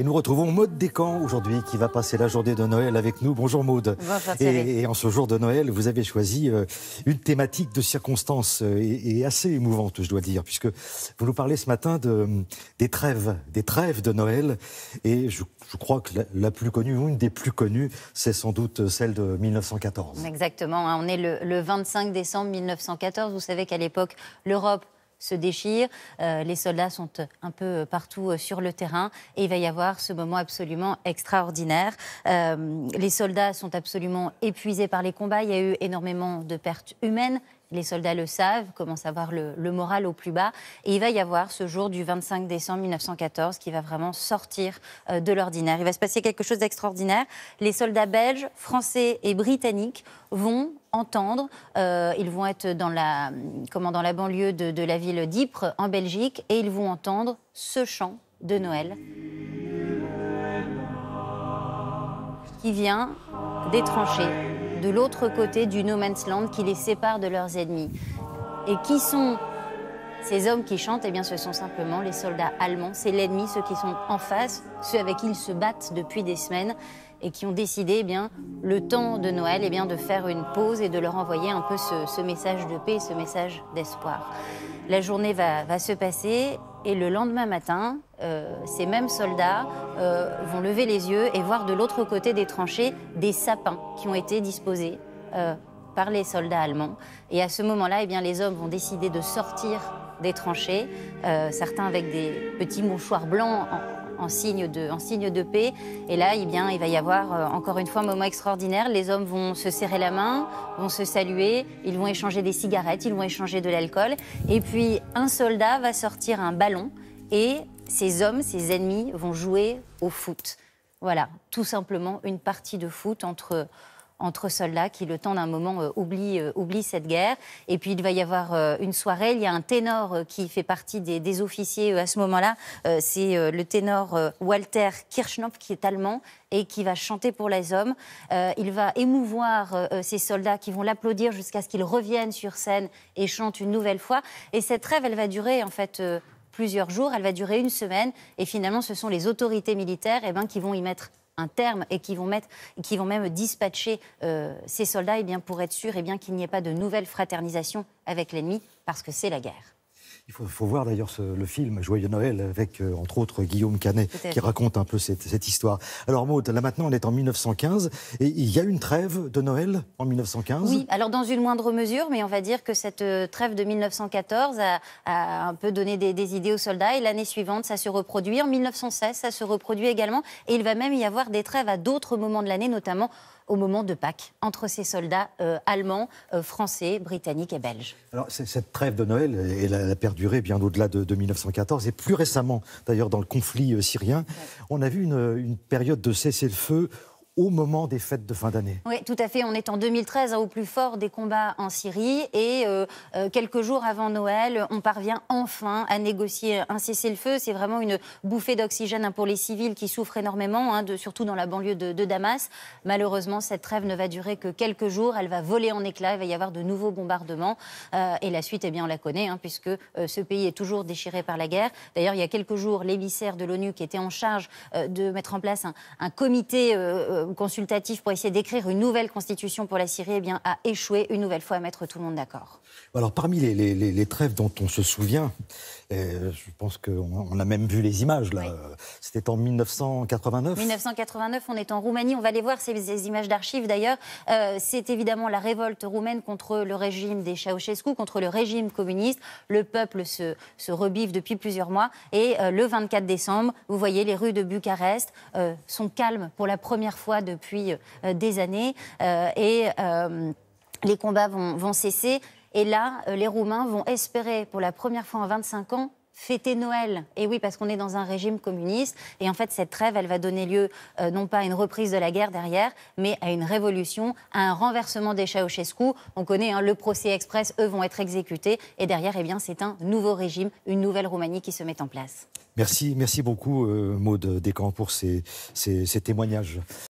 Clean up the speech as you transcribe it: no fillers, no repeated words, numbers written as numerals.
Et nous retrouvons Maude Descamps aujourd'hui qui va passer la journée de Noël avec nous. Bonjour Maude. Bonjour Thierry. Et en ce jour de Noël, vous avez choisi une thématique de circonstance et assez émouvante, je dois dire, puisque vous nous parlez ce matin des trêves de Noël. Et je crois que la plus connue, ou une des plus connues, c'est sans doute celle de 1914. Exactement, hein, on est le 25 décembre 1914. Vous savez qu'à l'époque, l'Europe se déchire, les soldats sont un peu partout sur le terrain et il va y avoir ce moment absolument extraordinaire. Les soldats sont absolument épuisés par les combats, il y a eu énormément de pertes humaines. Les soldats le savent, commencent à avoir le moral au plus bas. Et il va y avoir ce jour du 25 décembre 1914 qui va vraiment sortir de l'ordinaire. Il va se passer quelque chose d'extraordinaire. Les soldats belges, français et britanniques vont entendre, ils vont être dans la banlieue de la ville d'Ypres, en Belgique, et ils vont entendre ce chant de Noël qui vient des tranchées, de l'autre côté du no man's land qui les sépare de leurs ennemis. Et qui sont ces hommes qui chantent? Eh bien, ce sont simplement les soldats allemands. C'est l'ennemi, ceux qui sont en face, ceux avec qui ils se battent depuis des semaines et qui ont décidé, eh bien, le temps de Noël, eh bien, de faire une pause et de leur envoyer un peu ce message de paix, ce message d'espoir. La journée va se passer et le lendemain matin, ces mêmes soldats vont lever les yeux et voir de l'autre côté des tranchées des sapins qui ont été disposés par les soldats allemands. Et à ce moment-là, eh bien, les hommes vont décider de sortir des tranchées, certains avec des petits mouchoirs blancs en signe de paix. Et là, eh bien, il va y avoir encore une fois un moment extraordinaire. Les hommes vont se serrer la main, vont se saluer, ils vont échanger des cigarettes, ils vont échanger de l'alcool. Et puis, un soldat va sortir un ballon et ces hommes, ces ennemis, vont jouer au foot. Voilà, tout simplement une partie de foot entre soldats qui, le temps d'un moment, oublient cette guerre. Et puis, il va y avoir une soirée. Il y a un ténor qui fait partie des officiers à ce moment-là. C'est le ténor Walter Kirchnopf, qui est allemand et qui va chanter pour les hommes. Il va émouvoir ces soldats qui vont l'applaudir jusqu'à ce qu'ils reviennent sur scène et chantent une nouvelle fois. Et cette trêve, elle va durer, en fait, plusieurs jours. Elle va durer une semaine. Et finalement, ce sont les autorités militaires qui vont y mettre un terme et qui vont même dispatcher ces soldats pour être sûr qu'il n'y ait pas de nouvelle fraternisation avec l'ennemi, parce que c'est la guerre. Il faut voir d'ailleurs le film Joyeux Noël avec, entre autres, Guillaume Canet qui raconte un peu cette histoire. Alors Maude, là maintenant on est en 1915 et il y a une trêve de Noël en 1915 ? Oui, alors dans une moindre mesure, mais on va dire que cette trêve de 1914 a un peu donné des idées aux soldats et l'année suivante ça se reproduit. En 1916 ça se reproduit également et il va même y avoir des trêves à d'autres moments de l'année, notamment au moment de Pâques, entre ces soldats allemands, français, britanniques et belges. Alors, cette trêve de Noël, elle a perduré bien au-delà de 1914. Et plus récemment, d'ailleurs, dans le conflit syrien, on a vu une période de cessez-le-feu au moment des fêtes de fin d'année. Oui, tout à fait. On est en 2013, au plus fort des combats en Syrie. Et quelques jours avant Noël, on parvient enfin à négocier un cessez-le-feu. C'est vraiment une bouffée d'oxygène pour les civils qui souffrent énormément, surtout dans la banlieue de Damas. Malheureusement, cette trêve ne va durer que quelques jours. Elle va voler en éclats. Il va y avoir de nouveaux bombardements. Et la suite, on la connaît, puisque ce pays est toujours déchiré par la guerre. D'ailleurs, il y a quelques jours, l'émissaire de l'ONU qui était en charge de mettre en place un comité consultatif pour essayer d'écrire une nouvelle constitution pour la Syrie, a échoué une nouvelle fois à mettre tout le monde d'accord. Alors parmi les trêves dont on se souvient, je pense qu'on a même vu les images là. Oui. C'était en 1989. 1989, on est en Roumanie. On va aller voir ces images d'archives d'ailleurs. C'est évidemment la révolte roumaine contre le régime des Ceausescu, contre le régime communiste. Le peuple se rebiffe depuis plusieurs mois. Et le 24 décembre, vous voyez, les rues de Bucarest sont calmes pour la première fois depuis des années. Les combats vont cesser. Et là, les Roumains vont espérer, pour la première fois en 25 ans, fêter Noël. Et oui, parce qu'on est dans un régime communiste. Et en fait, cette trêve, elle va donner lieu non pas à une reprise de la guerre derrière, mais à une révolution, à un renversement des Ceausescu. On connaît le procès express, eux vont être exécutés. Et derrière, c'est un nouveau régime, une nouvelle Roumanie qui se met en place. Merci beaucoup Maude Descamps pour ces témoignages.